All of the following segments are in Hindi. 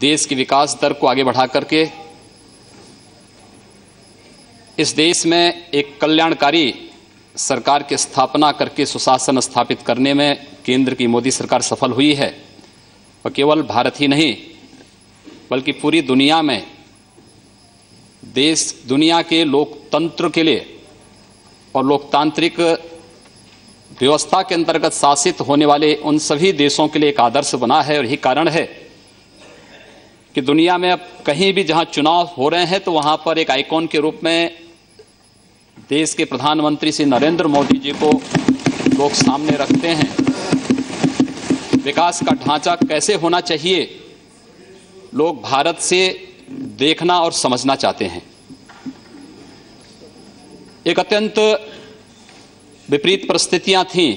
देश की विकास दर को आगे बढ़ा करके इस देश में एक कल्याणकारी सरकार की स्थापना करके सुशासन स्थापित करने में केंद्र की मोदी सरकार सफल हुई है। और केवल भारत ही नहीं बल्कि पूरी दुनिया में दुनिया के लोकतंत्र के लिए और लोकतांत्रिक व्यवस्था के अंतर्गत शासित होने वाले उन सभी देशों के लिए एक आदर्श बना है। और यही कारण है कि दुनिया में अब कहीं भी जहां चुनाव हो रहे हैं तो वहां पर एक आइकॉन के रूप में देश के प्रधानमंत्री श्री नरेंद्र मोदी जी को लोग सामने रखते हैं। विकास का ढांचा कैसे होना चाहिए लोग भारत से देखना और समझना चाहते हैं। एक अत्यंत विपरीत परिस्थितियां थीं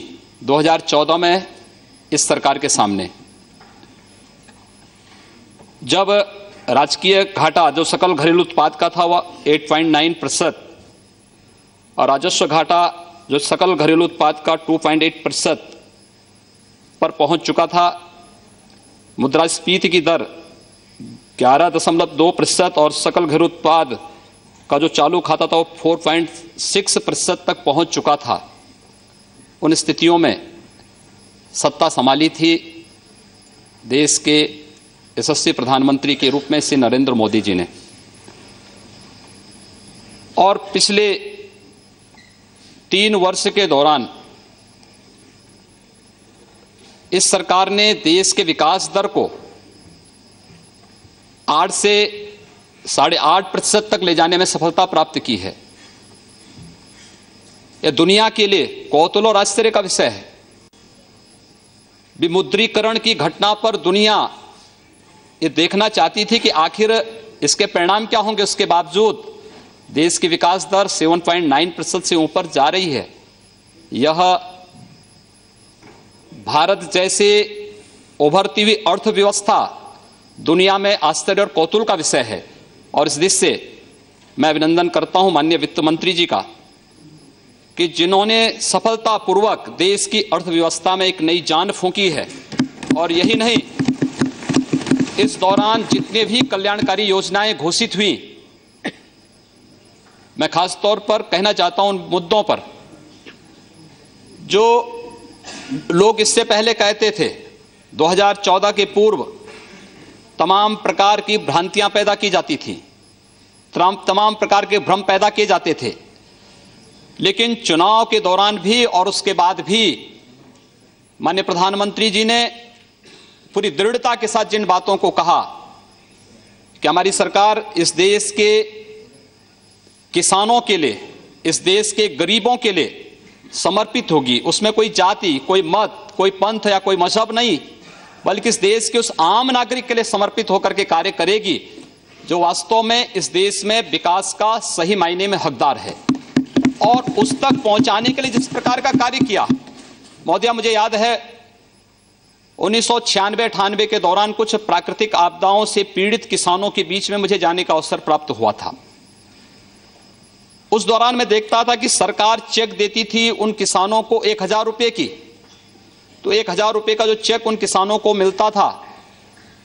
2014 में इस सरकार के सामने, जब राजकीय घाटा जो सकल घरेलू उत्पाद का था वह 8.9% और राजस्व घाटा जो सकल घरेलू उत्पाद का 2.8% पर पहुंच चुका था। मुद्रास्फीति की दर 11.2% और सकल घरेलू उत्पाद का जो चालू खाता था वो 4.6% तक पहुंच चुका था। उन स्थितियों में सत्ता संभाली थी देश के यशस्वी प्रधानमंत्री के रूप में श्री नरेंद्र मोदी जी ने। और पिछले 3 वर्ष के दौरान इस सरकार ने देश के विकास दर को 8 से 8.5% तक ले जाने में सफलता प्राप्त की है। यह दुनिया के लिए कौतूहल और आश्चर्य का विषय है। विमुद्रीकरण की घटना पर दुनिया ये देखना चाहती थी कि आखिर इसके परिणाम क्या होंगे। उसके बावजूद देश की विकास दर 7.9% से ऊपर जा रही है। यह भारत जैसे उभरती हुई अर्थव्यवस्था दुनिया में आश्चर्य और कौतूहल का विषय है। और इस दृष्टि से मैं अभिनंदन करता हूं माननीय वित्त मंत्री जी का कि जिन्होंने सफलतापूर्वक देश की अर्थव्यवस्था में एक नई जान फूंकी है। और यही नहीं, इस दौरान जितने भी कल्याणकारी योजनाएं घोषित हुई, मैं खास तौर पर कहना चाहता हूं उन मुद्दों पर जो लोग इससे पहले कहते थे। 2014 के पूर्व तमाम प्रकार की भ्रांतियां पैदा की जाती थी, तमाम प्रकार के भ्रम पैदा किए जाते थे, लेकिन चुनाव के दौरान भी और उसके बाद भी माननीय प्रधानमंत्री जी ने पूरी दृढ़ता के साथ जिन बातों को कहा कि हमारी सरकार इस देश के किसानों के लिए, इस देश के गरीबों के लिए समर्पित होगी, उसमें कोई जाति, कोई मत, कोई पंथ या कोई मजहब नहीं, बल्कि इस देश के उस आम नागरिक के लिए समर्पित होकर के कार्य करेगी जो वास्तव में इस देश में विकास का सही मायने में हकदार है। और उस तक पहुंचाने के लिए जिस प्रकार का कार्य किया, महोदया मुझे याद है 1996-98 के दौरान कुछ प्राकृतिक आपदाओं से पीड़ित किसानों के बीच में मुझे जाने का अवसर प्राप्त हुआ था। उस दौरान मैं देखता था कि सरकार चेक देती थी उन किसानों को 1000 रुपए की, तो 1000 रुपए का जो चेक उन किसानों को मिलता था,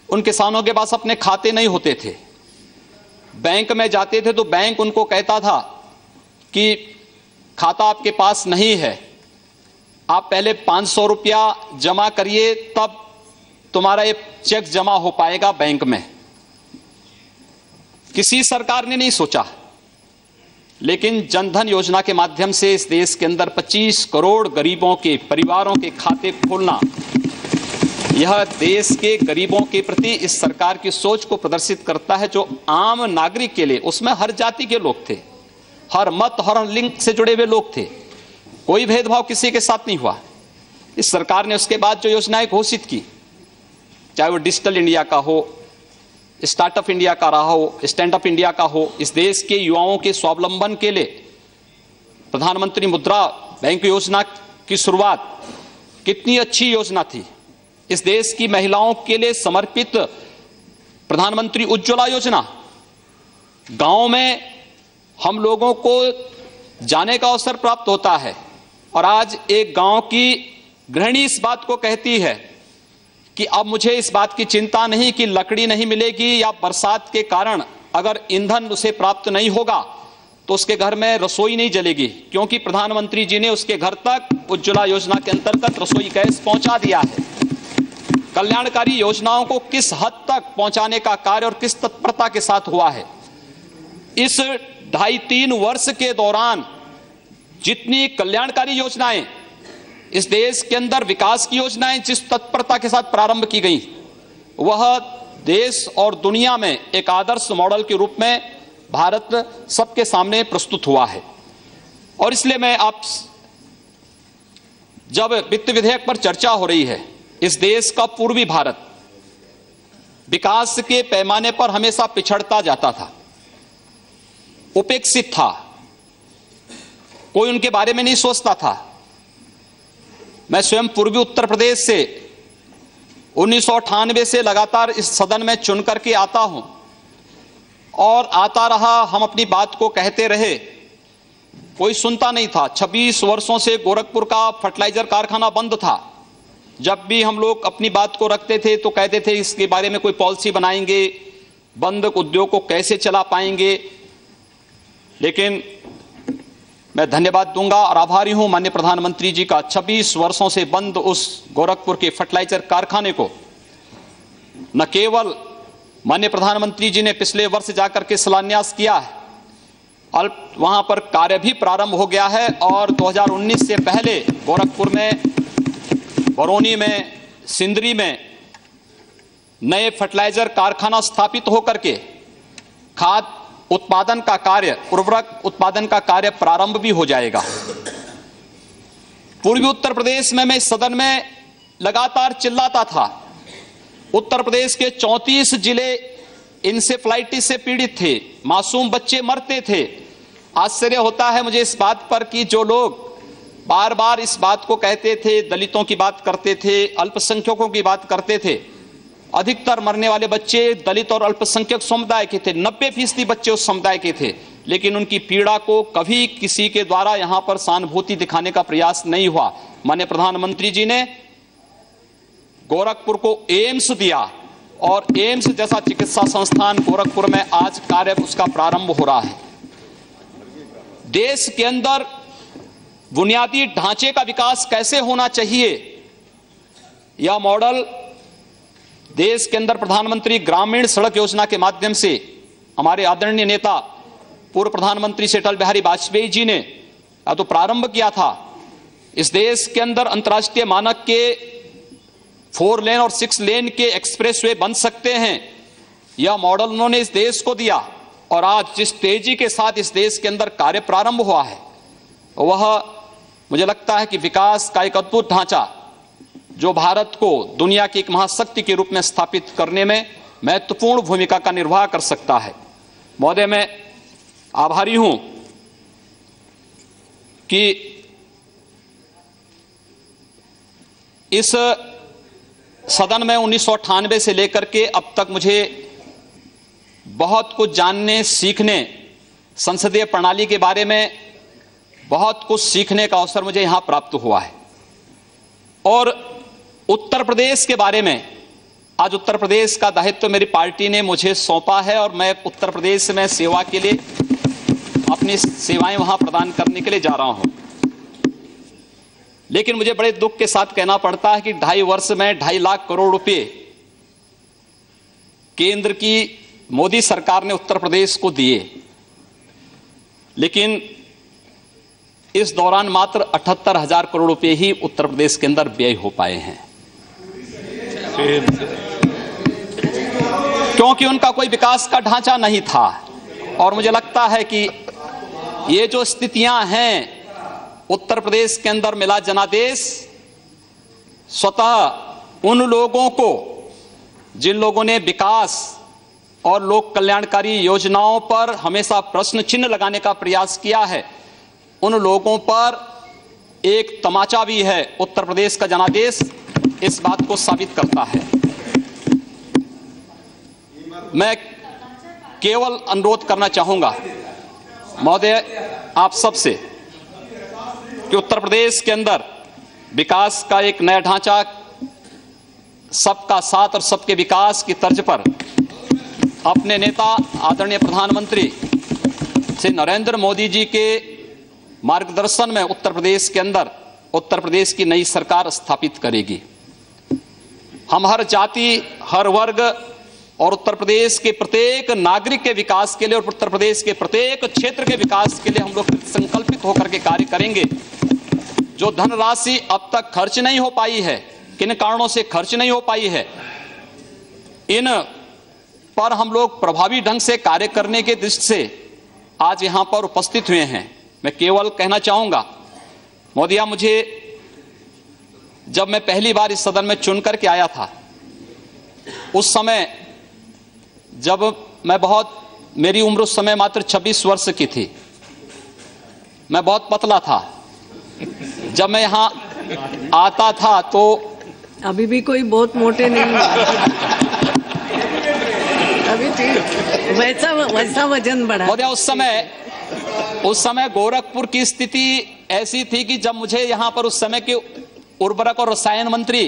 उन किसानों के पास अपने खाते नहीं होते थे। बैंक में जाते थे तो बैंक उनको कहता था कि खाता आपके पास नहीं है, आप पहले 500 रुपया जमा करिए तब तुम्हारा ये चेक जमा हो पाएगा बैंक में। किसी सरकार ने नहीं सोचा, लेकिन जनधन योजना के माध्यम से इस देश के अंदर 25 करोड़ गरीबों के परिवारों के खाते खोलना, यह देश के गरीबों के प्रति इस सरकार की सोच को प्रदर्शित करता है, जो आम नागरिक के लिए, उसमें हर जाति के लोग थे, हर मत, हर लिंग से जुड़े हुए लोग थे, कोई भेदभाव किसी के साथ नहीं हुआ। इस सरकार ने उसके बाद जो योजनाएं घोषित की, चाहे वो डिजिटल इंडिया का हो, स्टार्टअप इंडिया का रहा हो, स्टैंड अप इंडिया का हो, इस देश के युवाओं के स्वावलंबन के लिए प्रधानमंत्री मुद्रा बैंक योजना की शुरुआत कितनी अच्छी योजना थी। इस देश की महिलाओं के लिए समर्पित प्रधानमंत्री उज्ज्वला योजना, गांव में हम लोगों को जाने का अवसर प्राप्त होता है और आज एक गांव की गृहिणी इस बात को कहती है कि अब मुझे इस बात की चिंता नहीं कि लकड़ी नहीं मिलेगी या बरसात के कारण अगर ईंधन उसे प्राप्त नहीं होगा तो उसके घर में रसोई नहीं जलेगी, क्योंकि प्रधानमंत्री जी ने उसके घर तक उज्ज्वला योजना के अंतर्गत रसोई गैस पहुंचा दिया है। कल्याणकारी योजनाओं को किस हद तक पहुंचाने का कार्य और किस तत्परता के साथ हुआ है, इस 2.5-3 वर्ष के दौरान जितनी कल्याणकारी योजनाएं इस देश के अंदर, विकास की योजनाएं जिस तत्परता के साथ प्रारंभ की गई, वह देश और दुनिया में एक आदर्श मॉडल के रूप में भारत सबके सामने प्रस्तुत हुआ है। और इसलिए मैं आप, जब वित्त विधेयक पर चर्चा हो रही है, इस देश का पूर्वी भारत विकास के पैमाने पर हमेशा पिछड़ता जाता था, उपेक्षित था, कोई उनके बारे में नहीं सोचता था। मैं स्वयं पूर्वी उत्तर प्रदेश से 1998 से लगातार इस सदन में चुन करके आता हूं और आता रहा, हम अपनी बात को कहते रहे, कोई सुनता नहीं था। 26 वर्षों से गोरखपुर का फर्टिलाइजर कारखाना बंद था। जब भी हम लोग अपनी बात को रखते थे तो कहते थे इसके बारे में कोई पॉलिसी बनाएंगे, बंद उद्योग को कैसे चला पाएंगे। लेकिन मैं धन्यवाद दूंगा और आभारी हूं माननीय प्रधानमंत्री जी का, 26 वर्षों से बंद उस गोरखपुर के फर्टिलाइजर कारखाने को न केवल माननीय प्रधानमंत्री जी ने पिछले वर्ष जाकर के शिलान्यास किया है, वहां पर कार्य भी प्रारंभ हो गया है और 2019 से पहले गोरखपुर में, बरौनी में, सिंदरी में नए फर्टिलाइजर कारखाना स्थापित होकर के खाद उत्पादन का कार्य, उर्वरक उत्पादन का कार्य प्रारंभ भी हो जाएगा। पूर्वी उत्तर प्रदेश में मैं इस सदन में लगातार चिल्लाता था, उत्तर प्रदेश के 34 जिले इंसेफ्लाइटिस से पीड़ित थे, मासूम बच्चे मरते थे। आश्चर्य होता है मुझे इस बात पर कि जो लोग बार बार इस बात को कहते थे, दलितों की बात करते थे, अल्पसंख्यकों की बात करते थे, अधिकतर मरने वाले बच्चे दलित और अल्पसंख्यक समुदाय के थे, 90% बच्चे उस समुदाय के थे। लेकिन उनकी पीड़ा को कभी किसी के द्वारा यहां पर सहानुभूति दिखाने का प्रयास नहीं हुआ। माननीय प्रधानमंत्री जी ने गोरखपुर को एम्स दिया और एम्स जैसा चिकित्सा संस्थान गोरखपुर में आज कार्य उसका प्रारंभ हो रहा है। देश के अंदर बुनियादी ढांचे का विकास कैसे होना चाहिए, यह मॉडल देश के अंदर प्रधानमंत्री ग्रामीण सड़क योजना के माध्यम से हमारे आदरणीय नेता पूर्व प्रधानमंत्री श्री अटल बिहारी वाजपेयी जी ने तो प्रारंभ किया था। इस देश के अंदर अंतर्राष्ट्रीय मानक के 4 लेन और 6 लेन के एक्सप्रेसवे बन सकते हैं, यह मॉडल उन्होंने इस देश को दिया। और आज जिस तेजी के साथ इस देश के अंदर कार्य प्रारंभ हुआ है, वह मुझे लगता है कि विकास का एक अद्भुत ढांचा जो भारत को दुनिया की एक महाशक्ति के रूप में स्थापित करने में महत्वपूर्ण भूमिका का निर्वाह कर सकता है। महोदय, मैं आभारी हूं कि इस सदन में 1998 से लेकर के अब तक मुझे बहुत कुछ जानने, सीखने, संसदीय प्रणाली के बारे में बहुत कुछ सीखने का अवसर मुझे यहां प्राप्त हुआ है। और उत्तर प्रदेश के बारे में, आज उत्तर प्रदेश का दायित्व मेरी पार्टी ने मुझे सौंपा है और मैं उत्तर प्रदेश में सेवा के लिए अपनी सेवाएं वहां प्रदान करने के लिए जा रहा हूं। लेकिन मुझे बड़े दुख के साथ कहना पड़ता है कि 2.5 वर्ष में 2.5 लाख करोड़ रुपए केंद्र की मोदी सरकार ने उत्तर प्रदेश को दिए, लेकिन इस दौरान मात्र 78,000 करोड़ रुपए ही उत्तर प्रदेश के अंदर व्यय हो पाए हैं, क्योंकि उनका कोई विकास का ढांचा नहीं था। और मुझे लगता है कि ये जो स्थितियां हैं उत्तर प्रदेश के अंदर, मिला जनादेश स्वतः उन लोगों को जिन लोगों ने विकास और लोक कल्याणकारी योजनाओं पर हमेशा प्रश्न चिन्ह लगाने का प्रयास किया है, उन लोगों पर एक तमाचा भी है। उत्तर प्रदेश का जनादेश इस बात को साबित करता है। मैं केवल अनुरोध करना चाहूंगा महोदय आप सबसे कि उत्तर प्रदेश के अंदर विकास का एक नया ढांचा सबका साथ और सबके विकास की तर्ज पर अपने नेता आदरणीय प्रधानमंत्री श्री नरेंद्र मोदी जी के मार्गदर्शन में उत्तर प्रदेश के अंदर उत्तर प्रदेश की नई सरकार स्थापित करेगी। हम हर जाति, हर वर्ग और उत्तर प्रदेश के प्रत्येक नागरिक के विकास के लिए और उत्तर प्रदेश के प्रत्येक क्षेत्र के विकास के लिए हम लोग संकल्पित होकर के कार्य करेंगे। जो धनराशि अब तक खर्च नहीं हो पाई है, किन कारणों से खर्च नहीं हो पाई है, इन पर हम लोग प्रभावी ढंग से कार्य करने के दृष्टि से आज यहां पर उपस्थित हुए हैं। मैं केवल कहना चाहूंगा, मोदिया, मुझे जब मैं पहली बार इस सदन में चुन करके आया था, उस समय जब मेरी उम्र उस समय मात्र 26 वर्ष की थी, मैं बहुत पतला था। जब मैं यहां आता था तो अभी भी कोई बहुत मोटे नहीं है, अभी ठीक वैसा वजन बढ़ा। उस समय गोरखपुर की स्थिति ऐसी थी कि जब मुझे यहां पर उस समय के उर्वरक और रसायन मंत्री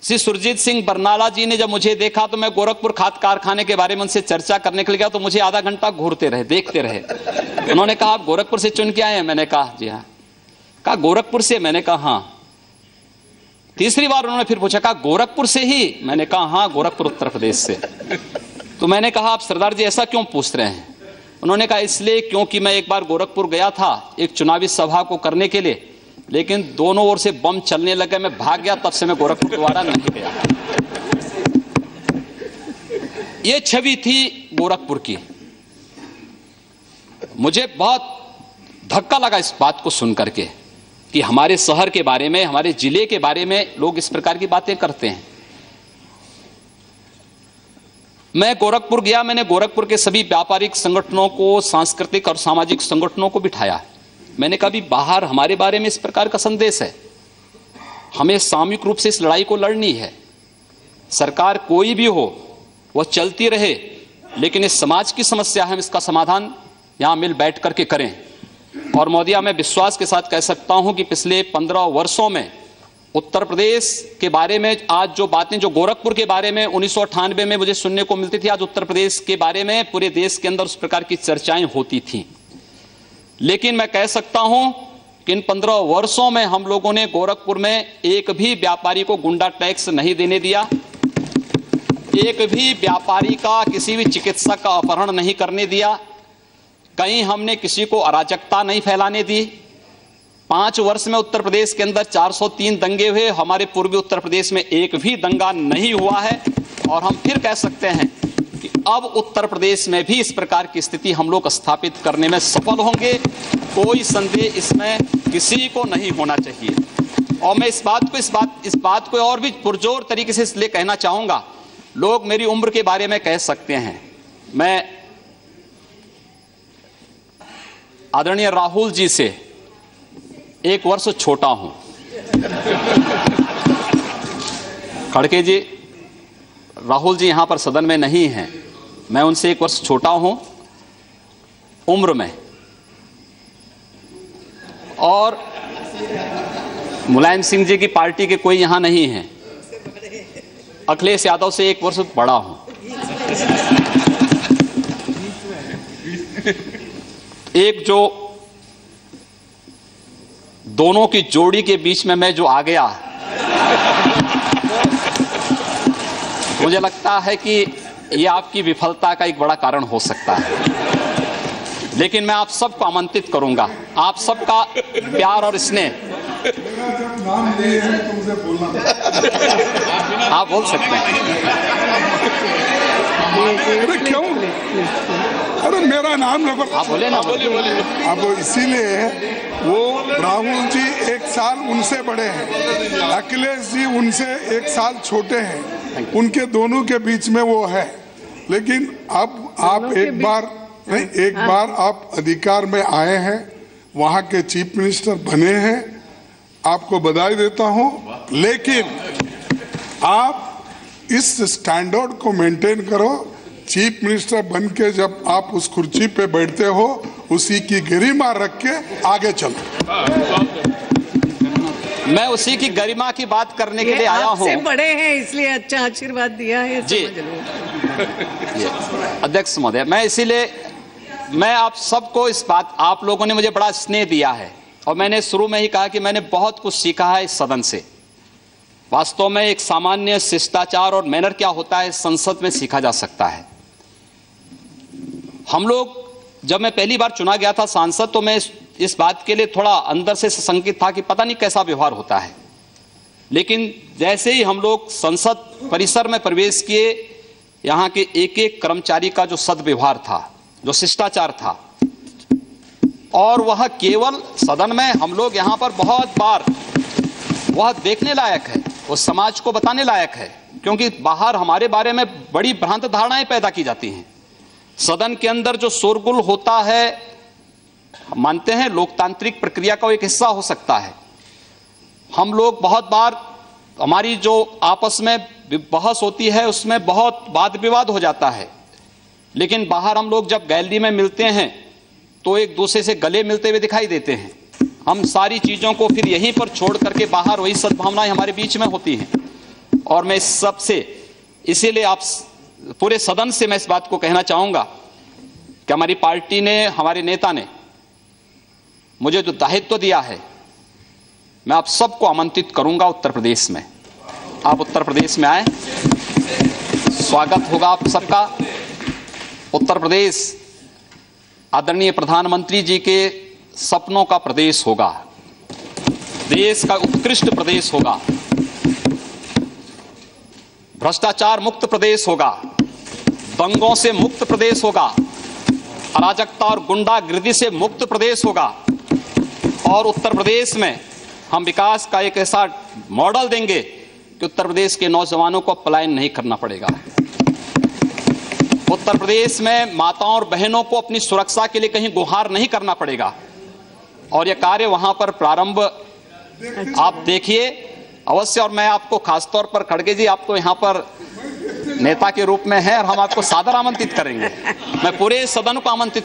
श्री सुरजीत सिंह बरनाला जी ने जब मुझे देखा तो मैं गोरखपुर खाद कारखाने के बारे में उनसे चर्चा करने के लिए गया तो मुझे आधा घंटा घूरते रहे, देखते रहे। उन्होंने कहा, आप गोरखपुर से चुन के आए हैं? मैंने कहा जी हाँ। कहा गोरखपुर से? मैंने कहा हाँ। तीसरी बार उन्होंने फिर पूछा, कहा गोरखपुर से ही? मैंने कहा हाँ, गोरखपुर उत्तर प्रदेश से। तो मैंने कहा, आप सरदार जी ऐसा क्यों पूछ रहे हैं? उन्होंने कहा, इसलिए क्योंकि मैं एक बार गोरखपुर गया था एक चुनावी सभा को करने के लिए, लेकिन दोनों ओर से बम चलने लगे, मैं भाग गया, तब से मैं गोरखपुर दोबारा नहीं गया। ये छवि थी गोरखपुर की। मुझे बहुत धक्का लगा इस बात को सुनकर के कि हमारे शहर के बारे में, हमारे जिले के बारे में लोग इस प्रकार की बातें करते हैं। मैं गोरखपुर गया, मैंने गोरखपुर के सभी व्यापारिक संगठनों को, सांस्कृतिक और सामाजिक संगठनों को बिठाया। मैंने कहा भी बाहर हमारे बारे में इस प्रकार का संदेश है, हमें सामूहिक रूप से इस लड़ाई को लड़नी है। सरकार कोई भी हो वह चलती रहे, लेकिन इस समाज की समस्या है, हम इसका समाधान यहां मिल बैठ करके करें। और मोदिया, मैं विश्वास के साथ कह सकता हूं कि पिछले 15 वर्षों में उत्तर प्रदेश के बारे में आज जो बातें, जो गोरखपुर के बारे में 1998 में मुझे सुनने को मिलती थी, आज उत्तर प्रदेश के बारे में पूरे देश के अंदर उस प्रकार की चर्चाएं होती थी। लेकिन मैं कह सकता हूं कि इन 15 वर्षों में हम लोगों ने गोरखपुर में एक भी व्यापारी को गुंडा टैक्स नहीं देने दिया, एक भी व्यापारी का, किसी भी चिकित्सक का अपहरण नहीं करने दिया, कहीं हमने किसी को अराजकता नहीं फैलाने दी। 5 वर्ष में उत्तर प्रदेश के अंदर 403 दंगे हुए, हमारे पूर्वी उत्तर प्रदेश में एक भी दंगा नहीं हुआ है। और हम फिर कह सकते हैं कि अब उत्तर प्रदेश में भी इस प्रकार की स्थिति हम लोग स्थापित करने में सफल होंगे, कोई संदेह इसमें किसी को नहीं होना चाहिए। और मैं इस बात को और भी पुरजोर तरीके से इसलिए कहना चाहूंगा, लोग मेरी उम्र के बारे में कह सकते हैं, मैं आदरणीय राहुल जी से 1 वर्ष छोटा हूं। खड़के जी, राहुल जी यहां पर सदन में नहीं हैं, मैं उनसे 1 वर्ष छोटा हूं उम्र में। और मुलायम सिंह जी की पार्टी के कोई यहां नहीं हैं, अखिलेश यादव से 1 वर्ष बड़ा हूं। एक जो दोनों की जोड़ी के बीच में मैं जो आ गया, मुझे लगता है कि यह आपकी विफलता का एक बड़ा कारण हो सकता है। लेकिन मैं आप सबको आमंत्रित करूंगा, आप सबका प्यार और स्नेह। आप बोल सकते हैं। अरे क्यों? अरे मेरा नाम ना, आप बोले ना। बोलिए। अब इसीलिए वो राहुल जी 1 साल उनसे बड़े हैं, अखिलेश जी उनसे 1 साल छोटे हैं, उनके दोनों के बीच में वो है। लेकिन अब आप एक बार आप अधिकार में आए हैं, वहाँ के चीफ मिनिस्टर बने हैं, आपको बधाई देता हूँ। लेकिन आप इस स्टैंडर्ड को मेंटेन करो। चीफ मिनिस्टर बन के जब आप उस कुर्सी पे बैठते हो, उसी की गरिमा रख के आगे चलो। मैं उसी की गरिमा की बात करने के लिए आया हूं। आपसे बड़े हैं इसलिए अच्छा आशीर्वाद दिया है, जी समझ लो। अध्यक्ष महोदय, मैं आप सबको इस बात, आप लोगों ने मुझे बड़ा स्नेह दिया है और मैंने शुरू में ही कहा कि मैंने बहुत कुछ सीखा है इस सदन से। वास्तव में एक सामान्य शिष्टाचार और मैनर क्या होता है संसद में सीखा जा सकता है। हम लोग, जब मैं पहली बार चुना गया था सांसद, तो मैं इस बात के लिए थोड़ा अंदर से संकित था कि पता नहीं कैसा व्यवहार होता है। लेकिन जैसे ही हम लोग संसद परिसर में प्रवेश किए, यहाँ के एक एक कर्मचारी का जो सद्व्यवहार था, जो शिष्टाचार था, और वह केवल सदन में हम लोग यहाँ पर बहुत बार वह देखने लायक है, उस समाज को बताने लायक है, क्योंकि बाहर हमारे बारे में बड़ी भ्रांत धारणाएं पैदा की जाती हैं। सदन के अंदर जो शोरगुल होता है, मानते हैं लोकतांत्रिक प्रक्रिया का एक हिस्सा हो सकता है। हम लोग बहुत बार, हमारी जो आपस में बहस होती है उसमें बहुत वाद विवाद हो जाता है, लेकिन बाहर हम लोग जब गैलरी में मिलते हैं तो एक दूसरे से गले मिलते हुए दिखाई देते हैं। हम सारी चीजों को फिर यहीं पर छोड़ करके बाहर वही सद्भावनाएं हमारे बीच में होती हैं। और मैं इस सब से, इसीलिए आप पूरे सदन से मैं इस बात को कहना चाहूंगा कि हमारी पार्टी ने, हमारे नेता ने मुझे जो दायित्व दिया है, मैं आप सबको आमंत्रित करूंगा उत्तर प्रदेश में। आप उत्तर प्रदेश में आए, स्वागत होगा आप सबका। उत्तर प्रदेश आदरणीय प्रधानमंत्री जी के सपनों का प्रदेश होगा, देश का उत्कृष्ट प्रदेश होगा, भ्रष्टाचार मुक्त प्रदेश होगा, दंगों से मुक्त प्रदेश होगा, अराजकता और गुंडागिर्दी से मुक्त प्रदेश होगा। और उत्तर प्रदेश में हम विकास का एक ऐसा मॉडल देंगे कि उत्तर प्रदेश के नौजवानों को पलायन नहीं करना पड़ेगा। उत्तर प्रदेश में माताओं और बहनों को अपनी सुरक्षा के लिए कहीं गुहार नहीं करना पड़ेगा। और यह कार्य वहां पर प्रारंभ आप देखिए अवश्य। और मैं आपको खासतौर पर खड़गे जी, आप तो यहाँ पर नेता के रूप में हैं और हम आपको सादर आमंत्रित करेंगे। मैं पूरे सदन को आमंत्रित